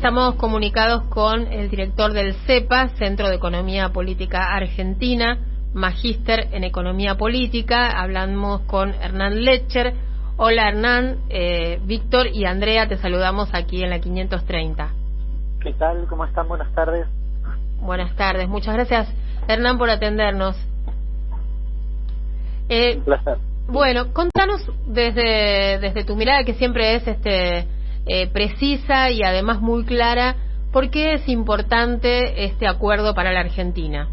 estamos comunicados con el director del CEPA, Centro de Economía Política Argentina, magíster en Economía Política. Hablamos con Hernán Lecher. Hola Hernán, Víctor y Andrea, te saludamos aquí en la 530. ¿Qué tal? ¿Cómo están? Buenas tardes. Buenas tardes, muchas gracias Hernán por atendernos. Un placer. Bueno, contanos desde tu mirada, que siempre es precisa y además muy clara, ¿por qué es importante este acuerdo para la Argentina?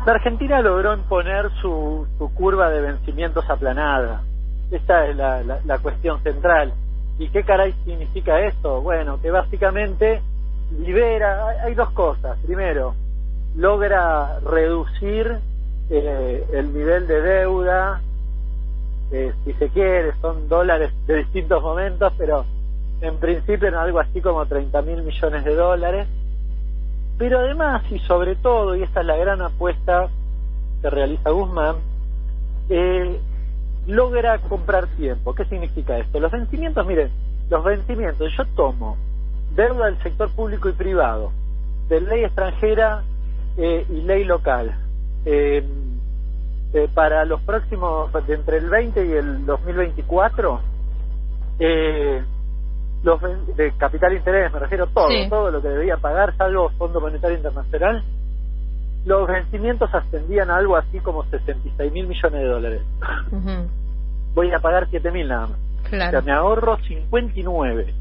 La Argentina logró imponer su curva de vencimientos aplanada. Esta es la cuestión central. ¿Y qué caray significa esto? Bueno, que básicamente libera, hay dos cosas. Primero, logra reducir el nivel de deuda, si se quiere, son dólares de distintos momentos, pero en principio en algo así como 30.000 millones de dólares. Pero además, y sobre todo, y esta es la gran apuesta que realiza Guzmán, logra comprar tiempo. ¿Qué significa esto? Los vencimientos, miren, yo tomo deuda del sector público y privado, de ley extranjera y ley local, para los próximos, entre el 20 y el 2024, los de capital interés, me refiero todo, sí, todo lo que debía pagar, salvo Fondo Monetario Internacional, los vencimientos ascendían a algo así como 66.000 millones de dólares. Uh-huh. Voy a pagar 7.000 nada más. Claro. O sea, me ahorro 59.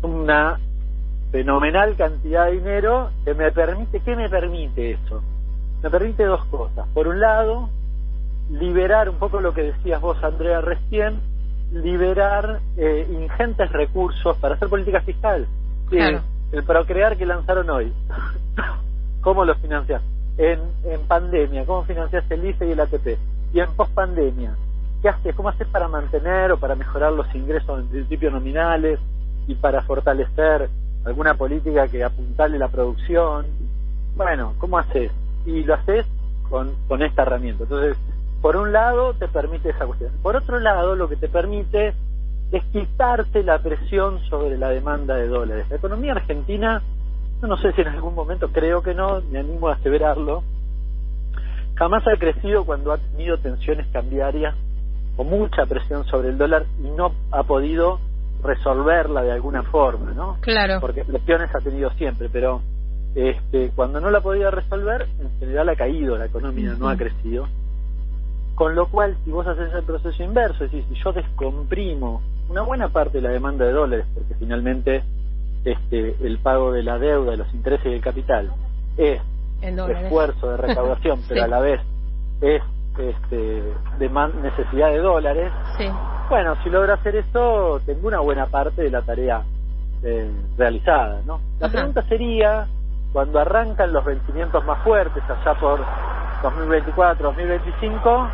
Una fenomenal cantidad de dinero que me permite, ¿qué me permite eso? Me permite dos cosas. Por un lado, liberar un poco lo que decías vos, Andrea, recién, liberar ingentes recursos para hacer política fiscal. Claro. El Procrear que lanzaron hoy. ¿Cómo lo financias? En pandemia, ¿cómo financias el IFE y el ATP? Y en pospandemia, ¿qué haces? ¿Cómo haces para mantener o para mejorar los ingresos en principio nominales y para fortalecer alguna política que apuntale la producción? Bueno, ¿cómo haces? Y lo haces con esta herramienta. Entonces, por un lado te permite esa cuestión. Por otro lado, lo que te permite es quitarte la presión sobre la demanda de dólares. La economía argentina, no sé si en algún momento, creo que no, me animo a aseverarlo, jamás ha crecido cuando ha tenido tensiones cambiarias o mucha presión sobre el dólar y no ha podido resolverla de alguna forma, ¿no? Claro. Porque presiones ha tenido siempre, pero cuando no la ha podido resolver, en general ha caído la economía, no ha crecido. Con lo cual, si vos haces el proceso inverso, es decir, si yo descomprimo una buena parte de la demanda de dólares, porque finalmente el pago de la deuda, de los intereses y el capital es esfuerzo de recaudación, sí, pero a la vez es necesidad de dólares. Sí. Bueno, si logro hacer eso, tengo una buena parte de la tarea realizada, ¿no? La pregunta sería, cuando arrancan los vencimientos más fuertes, allá por 2024, 2025,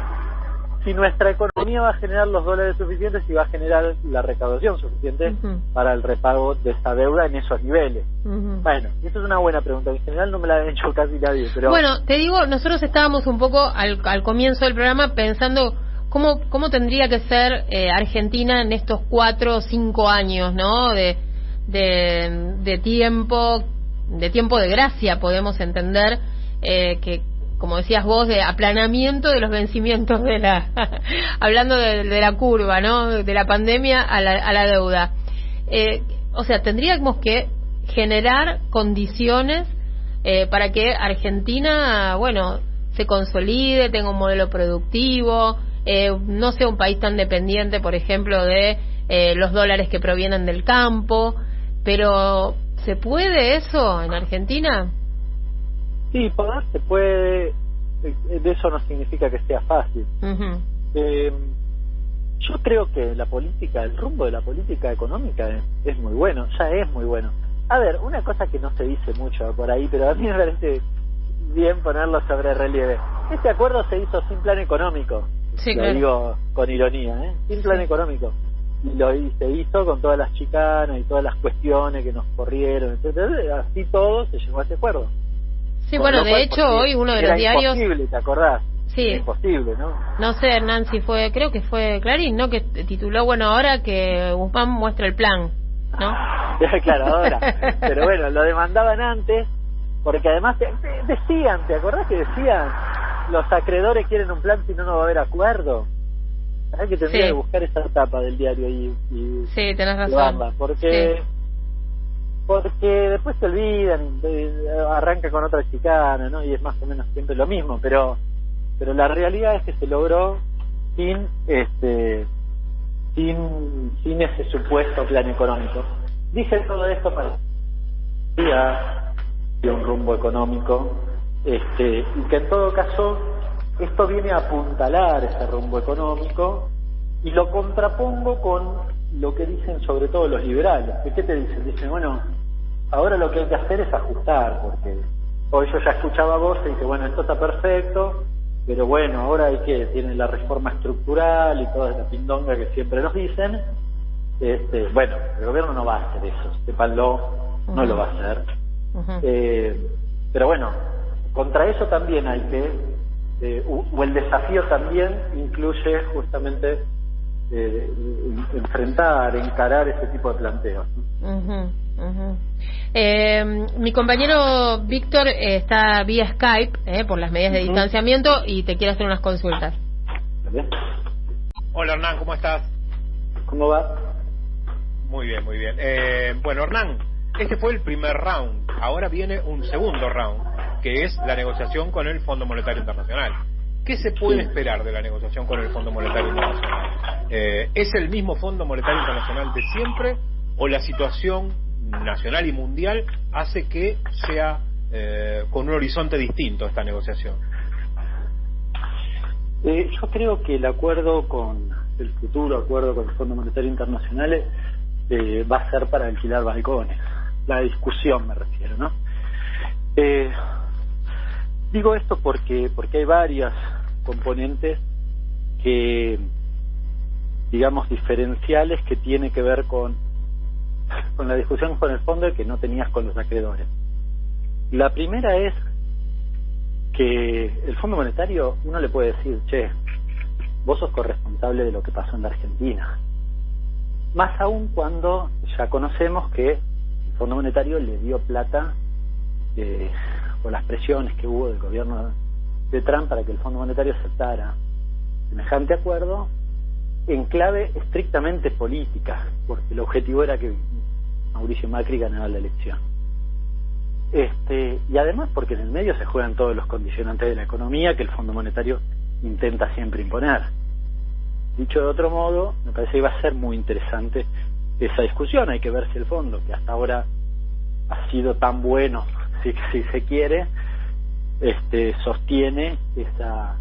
si nuestra economía va a generar los dólares suficientes y va a generar la recaudación suficiente para el repago de esa deuda en esos niveles. Bueno, esa es una buena pregunta. En general no me la ha hecho casi nadie. Pero bueno, te digo, nosotros estábamos un poco al comienzo del programa pensando cómo tendría que ser Argentina en estos 4 o 5 años, ¿no? De tiempo de gracia, podemos entender, que como decías vos, de aplanamiento de los vencimientos hablando de la curva, ¿no? De la pandemia a la deuda. O sea, tendríamos que generar condiciones para que Argentina, bueno, se consolide, tenga un modelo productivo, no sea un país tan dependiente, por ejemplo, de los dólares que provienen del campo. Pero, ¿se puede eso en Argentina? Sí, poder se puede, de eso no significa que sea fácil. Yo creo que la política, el rumbo de la política económica es muy bueno, ya es muy bueno. A ver, una cosa que no se dice mucho por ahí, pero a mí me parece bien ponerlo sobre relieve. Este acuerdo se hizo sin plan económico, sí, lo claro, digo con ironía, sin plan económico. Y se hizo con todas las chicanas y todas las cuestiones que nos corrieron, etcétera. Así todo se llegó a ese acuerdo. Sí, bueno, de hecho hoy uno de los diarios... Era imposible, ¿te acordás? Sí. Era imposible, ¿no? No sé, Hernán, si creo que fue Clarín, ¿no? Que tituló, bueno, ahora que Guzmán muestra el plan, ¿no? Claro, ahora. Pero bueno, lo demandaban antes, porque además decían, ¿te acordás que decían? Los acreedores quieren un plan si no va a haber acuerdo. Hay que tendría que buscar esa etapa del diario y sí, tenés razón. Porque después se olvidan, arranca con otra chicana, ¿no? Y es más o menos siempre lo mismo, pero la realidad es que se logró sin ese supuesto plan económico. Dije todo esto para un rumbo económico, y que en todo caso esto viene a apuntalar ese rumbo económico, y lo contrapongo con lo que dicen sobre todo los liberales. ¿Qué te dicen? Dicen, bueno, ahora lo que hay que hacer es ajustar, porque hoy yo ya escuchaba a vos y dice, bueno, esto está perfecto, pero bueno, ahora hay que, tienen la reforma estructural y toda esa pindonga que siempre nos dicen. Bueno, el gobierno no va a hacer eso, sépanlo, no lo va a hacer. Pero bueno, contra eso también hay que, o el desafío también incluye justamente encarar ese tipo de planteos. Mi compañero Víctor está vía Skype por las medidas de distanciamiento y te quiere hacer unas consultas. ¿Bien? Hola Hernán, ¿cómo estás? ¿Cómo va? Muy bien, muy bien. Bueno, Hernán, este fue el primer round. Ahora viene un segundo round, que es la negociación con el Fondo Monetario Internacional. ¿Qué se puede esperar de la negociación con el Fondo Monetario Internacional? ¿Es el mismo Fondo Monetario Internacional de siempre o la situación nacional y mundial hace que sea con un horizonte distinto esta negociación? Yo creo que el futuro acuerdo con el Fondo Monetario Internacional va a ser para alquilar balcones. La discusión me refiero, ¿no? Digo esto porque hay varias componentes que, digamos, diferenciales que tiene que ver con la discusión con el fondo que no tenías con los acreedores. La primera es que el Fondo Monetario, uno le puede decir, che, vos sos corresponsable de lo que pasó en la Argentina. Más aún cuando ya conocemos que el Fondo Monetario le dio plata por las presiones que hubo del gobierno de Trump para que el Fondo Monetario aceptara semejante acuerdo en clave estrictamente política, porque el objetivo era que Mauricio Macri ganara la elección. Y además porque en el medio se juegan todos los condicionantes de la economía que el Fondo Monetario intenta siempre imponer. Dicho de otro modo, me parece que va a ser muy interesante esa discusión. Hay que ver si el fondo, que hasta ahora ha sido tan bueno, si se quiere, sostiene esa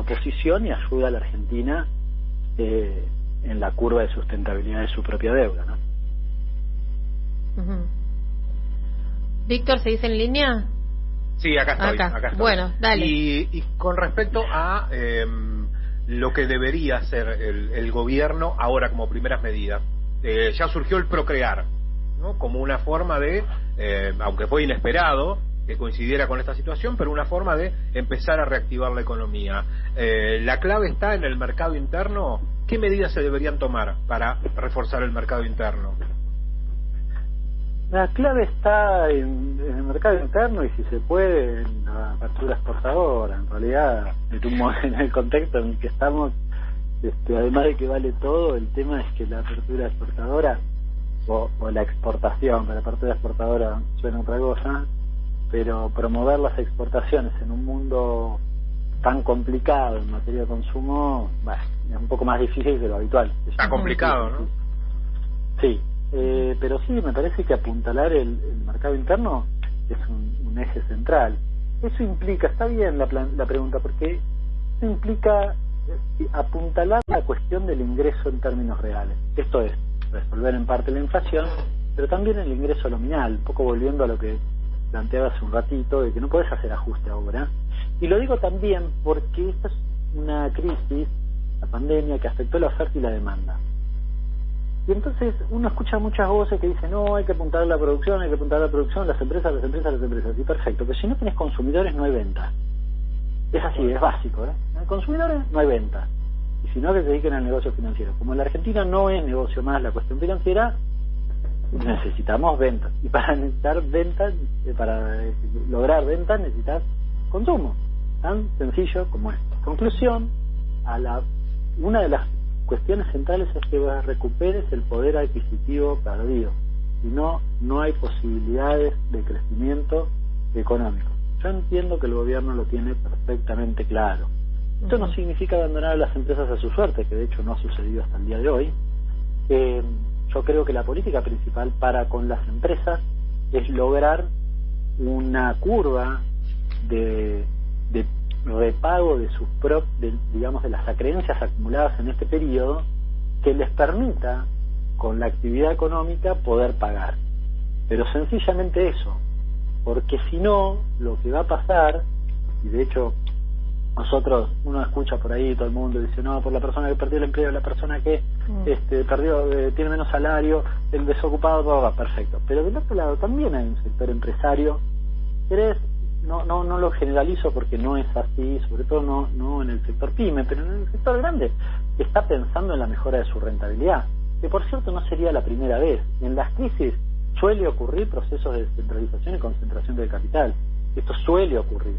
posición y ayuda a la Argentina en la curva de sustentabilidad de su propia deuda, ¿no? Víctor, ¿se dice en línea? Sí, acá estoy. Bueno, dale. Y con respecto a lo que debería hacer el gobierno ahora como primeras medidas, ya surgió el procrear, ¿no? Como una forma de, aunque fue inesperado que coincidiera con esta situación, pero una forma de empezar a reactivar la economía. La clave está en el mercado interno. ¿Qué medidas se deberían tomar para reforzar el mercado interno? La clave está en el mercado interno y, si se puede, en la apertura exportadora. En realidad, en el contexto en el que estamos, además de que vale todo, el tema es que la apertura exportadora o la exportación, la apertura exportadora suena otra cosa, pero promover las exportaciones en un mundo tan complicado en materia de consumo, es un poco más difícil que lo habitual. Está complicado, ¿no? Sí. Pero sí, me parece que apuntalar el mercado interno es un eje central. Eso implica, está bien la pregunta, porque eso implica apuntalar la cuestión del ingreso en términos reales. Esto es, resolver en parte la inflación, pero también el ingreso nominal, un poco volviendo a lo que planteaba hace un ratito, de que no podés hacer ajuste ahora. Y lo digo también porque esta es una crisis, la pandemia, que afectó la oferta y la demanda. Y entonces uno escucha muchas voces que dicen, no, hay que apuntar a la producción, las empresas. Y perfecto, pero si no tenés consumidores no hay venta. Es así, es básico, ¿eh? No hay consumidores, no hay venta. Y si no, que se dediquen al negocio financiero. Como en la Argentina no es negocio más la cuestión financiera, necesitamos ventas, y para necesitar ventas, para lograr ventas necesitas consumo, tan sencillo como es. Conclusión, una de las cuestiones centrales es que recuperes el poder adquisitivo perdido, si no, no hay posibilidades de crecimiento económico. Yo entiendo que el gobierno lo tiene perfectamente claro. Esto no significa abandonar a las empresas a su suerte, que de hecho no ha sucedido hasta el día de hoy. Yo creo que la política principal para con las empresas es lograr una curva de repago de sus digamos, de las acreencias acumuladas en este periodo, que les permita con la actividad económica poder pagar. Pero sencillamente eso, porque si no, lo que va a pasar, y de hecho nosotros, uno escucha por ahí, todo el mundo dice, no, por la persona que perdió el empleo, la persona que tiene menos salario, el desocupado, todo va perfecto. Pero del otro lado también hay un sector empresario, no lo generalizo porque no es así, sobre todo no en el sector pyme, pero en el sector grande, que está pensando en la mejora de su rentabilidad, que por cierto no sería la primera vez. En las crisis suele ocurrir procesos de descentralización y concentración del capital. Esto suele ocurrir.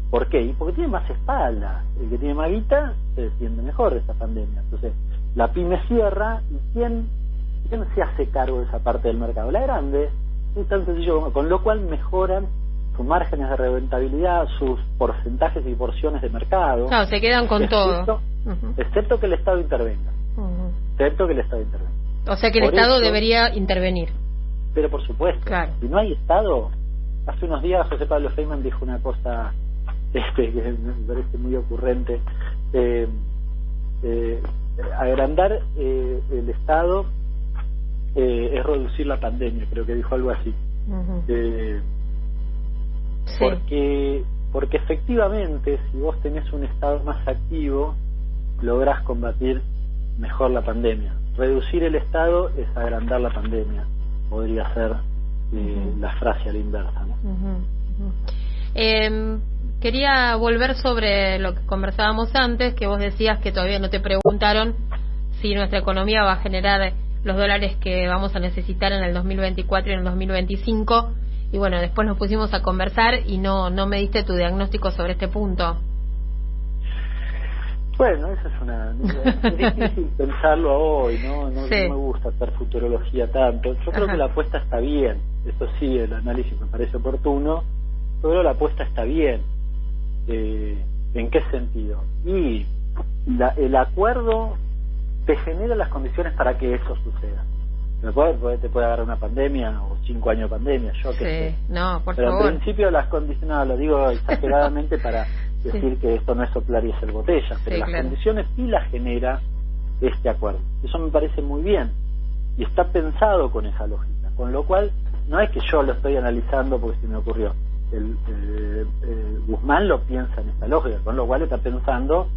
¿Por qué? Y porque tiene más espalda. El que tiene más guita se defiende mejor de esta pandemia. Entonces, la pyme cierra, y ¿quién se hace cargo de esa parte del mercado? La grande. Es tan sencillo como, con lo cual mejoran sus márgenes de rentabilidad, sus porcentajes y porciones de mercado. Claro, se quedan con todo. Excepto que el Estado intervenga. Excepto que el Estado intervenga. O sea que el Estado debería intervenir. Pero por supuesto, claro. Si no hay Estado, hace unos días José Pablo Feynman dijo una cosa que me parece muy ocurrente. Agrandar el Estado es reducir la pandemia, creo que dijo algo así. Sí. Porque efectivamente, si vos tenés un Estado más activo, lográs combatir mejor la pandemia. Reducir el Estado es agrandar la pandemia, podría ser la frase a la inversa, ¿no? Quería volver sobre lo que conversábamos antes, que vos decías que todavía no te preguntaron si nuestra economía va a generar los dólares que vamos a necesitar en el 2024 y en el 2025. Y bueno, después nos pusimos a conversar y no me diste tu diagnóstico sobre este punto. Bueno, eso es difícil pensarlo hoy, ¿no? No me gusta hacer futurología tanto. Yo creo que la apuesta está bien. Eso sí, el análisis me parece oportuno, pero la apuesta está bien. ¿En qué sentido? Y el acuerdo te genera las condiciones para que eso suceda. Te puede agarrar una pandemia o 5 años de pandemia, yo qué sé. No, por pero favor. En principio las condiciones, lo digo exageradamente para decir que esto no es soplar y hacer botellas, pero las condiciones sí las genera este acuerdo. Eso me parece muy bien y está pensado con esa lógica, con lo cual no es que yo lo estoy analizando porque se me ocurrió. Guzmán lo piensa en esta lógica, con lo cual está pensando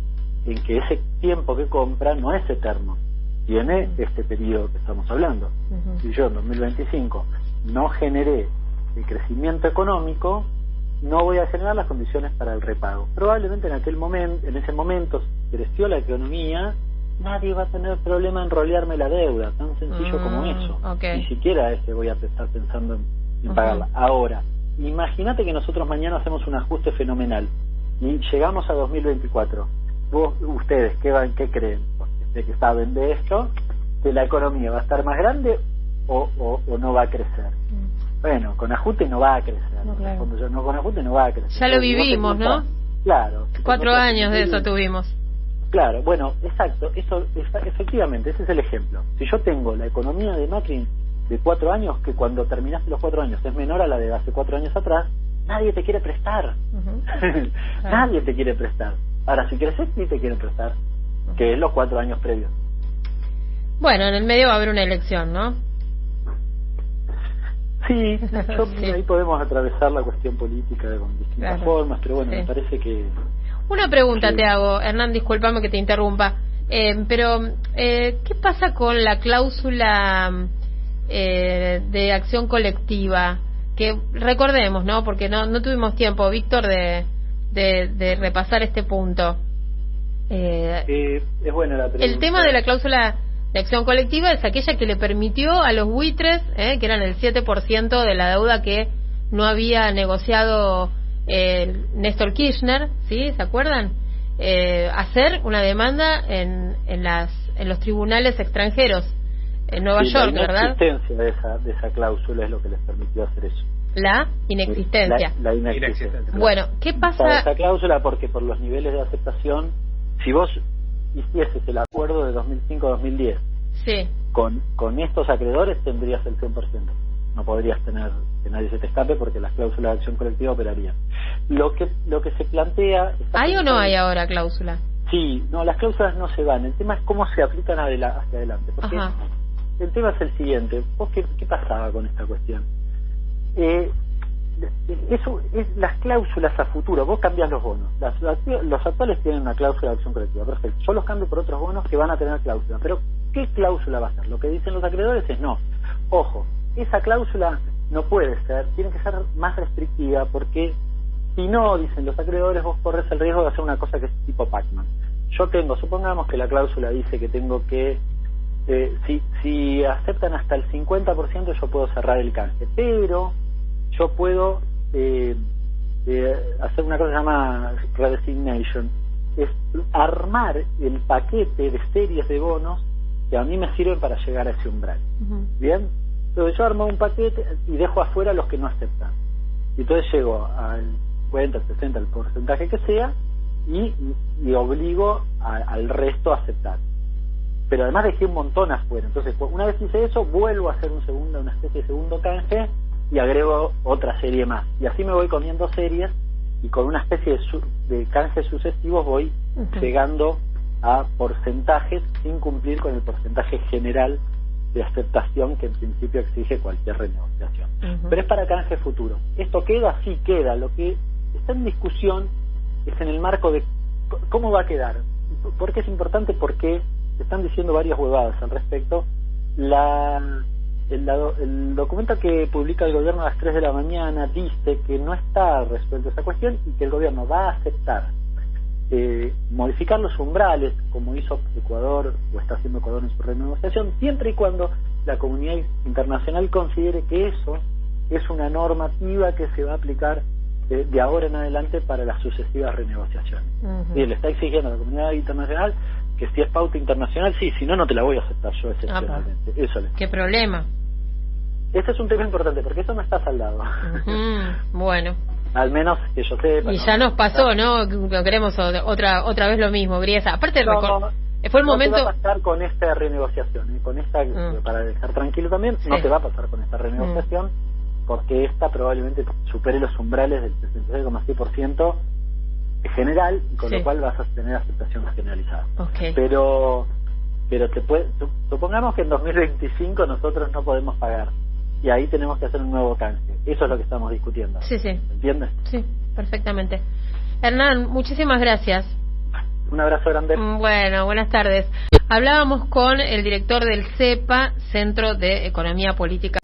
en que ese tiempo que compra no es eterno, tiene este periodo que estamos hablando. Si yo en 2025 no generé el crecimiento económico, no voy a generar las condiciones para el repago. Probablemente en ese momento creció la economía, nadie va a tener problema en rolearme la deuda, tan sencillo como eso. Ni siquiera voy a estar pensando en pagarla. Ahora, imagínate que nosotros mañana hacemos un ajuste fenomenal y llegamos a 2024. Ustedes, ¿qué creen? Que saben de esto, que la economía va a estar más grande o no va a crecer. Bueno, con ajuste no va a crecer. No, con ajuste no va a crecer. Ya lo vivimos, ¿no? Claro. 4 años de eso tuvimos. Claro, bueno, exacto. Efectivamente, ese es el ejemplo. Si yo tengo la economía de Macri de 4 años, que cuando terminaste los 4 años es menor a la de hace 4 años atrás, nadie te quiere prestar. Nadie te quiere prestar. Ahora, si creces, sí te quieren prestar, que es los 4 años previos. Bueno, en el medio va a haber una elección, ¿no? Sí, ahí podemos atravesar la cuestión política de distintas formas, pero bueno, me parece que... Una pregunta te hago, Hernán, discúlpame que te interrumpa, pero ¿qué pasa con la cláusula de acción colectiva? Que recordemos, ¿no? Porque no tuvimos tiempo, Víctor, de repasar este punto. Es buena la pregunta. El tema de la cláusula La acción colectiva es aquella que le permitió a los buitres, que eran el 7% de la deuda que no había negociado Néstor Kirchner, ¿sí? ¿Se acuerdan? Hacer una demanda en los tribunales extranjeros en Nueva York, ¿verdad? La inexistencia de esa cláusula es lo que les permitió hacer eso. La inexistencia. La inexistencia. Bueno, ¿qué pasa? Para esa cláusula, porque por los niveles de aceptación, si vos hicieses el acuerdo de 2005-2010 sí. con estos acreedores, tendrías el 100%. No podrías tener que nadie se te escape porque las cláusulas de acción colectiva operarían. Lo que se plantea... ¿Hay o no hay ahora cláusula? Sí, no, las cláusulas no se van. El tema es cómo se aplican hacia adelante. Porque el tema es el siguiente. ¿Vos qué pasaba con esta cuestión? Eso es las cláusulas a futuro. Vos cambiás los bonos. Los actuales tienen una cláusula de acción colectiva, perfecto. Yo los cambio por otros bonos que van a tener cláusula. Pero ¿qué cláusula va a ser? Lo que dicen los acreedores es no. Ojo, esa cláusula no puede ser, tiene que ser más restrictiva, porque si no, dicen los acreedores, vos corres el riesgo de hacer una cosa que es tipo Pac-Man. Supongamos que la cláusula dice que tengo que si aceptan hasta el 50% yo puedo cerrar el canje, pero yo puedo hacer una cosa que se llama redesignation, es armar el paquete de series de bonos que a mí me sirven para llegar a ese umbral. ¿Bien? Entonces yo armo un paquete y dejo afuera los que no aceptan. Y entonces llego al 50, 60, el porcentaje que sea, y obligo al resto a aceptar. Pero además dejé un montón afuera. Entonces, una vez hice eso, vuelvo a hacer una especie de segundo canje y agrego otra serie más. Y así me voy comiendo series y con una especie de canjes sucesivos voy llegando a porcentajes sin cumplir con el porcentaje general de aceptación que en principio exige cualquier renegociación. Pero es para canje futuro. Esto queda, sí queda. Lo que está en discusión es en el marco de cómo va a quedar. ¿Por qué es importante? Porque se están diciendo varias huevadas al respecto. El documento que publica el gobierno a las 3 de la mañana dice que no está resuelta esa cuestión y que el gobierno va a aceptar modificar los umbrales, como hizo Ecuador o está haciendo Ecuador en su renegociación, siempre y cuando la comunidad internacional considere que eso es una normativa que se va a aplicar de ahora en adelante para las sucesivas renegociaciones. Y le está exigiendo a la comunidad internacional que si es pauta internacional, sí, si no, no te la voy a aceptar yo excepcionalmente. ¿Qué problema? Este es un tema importante porque eso no está saldado. Bueno. Al menos que yo sepa. Y ya nos pasó, ¿no? Queremos otra vez lo mismo, Griesa. Aparte, fue el momento. No te va a pasar con esta renegociación, con esta, para dejar tranquilo también, no te va a pasar con esta renegociación, porque esta probablemente supere los umbrales del 66,6% general, y con lo cual vas a tener aceptación generalizada. Pero supongamos que en 2025 nosotros no podemos pagar. Y ahí tenemos que hacer un nuevo canje. Eso es lo que estamos discutiendo. Sí. ¿Entiendes? Sí, perfectamente. Hernán, muchísimas gracias. Un abrazo grande. Bueno, buenas tardes. Hablábamos con el director del CEPA, Centro de Economía Política.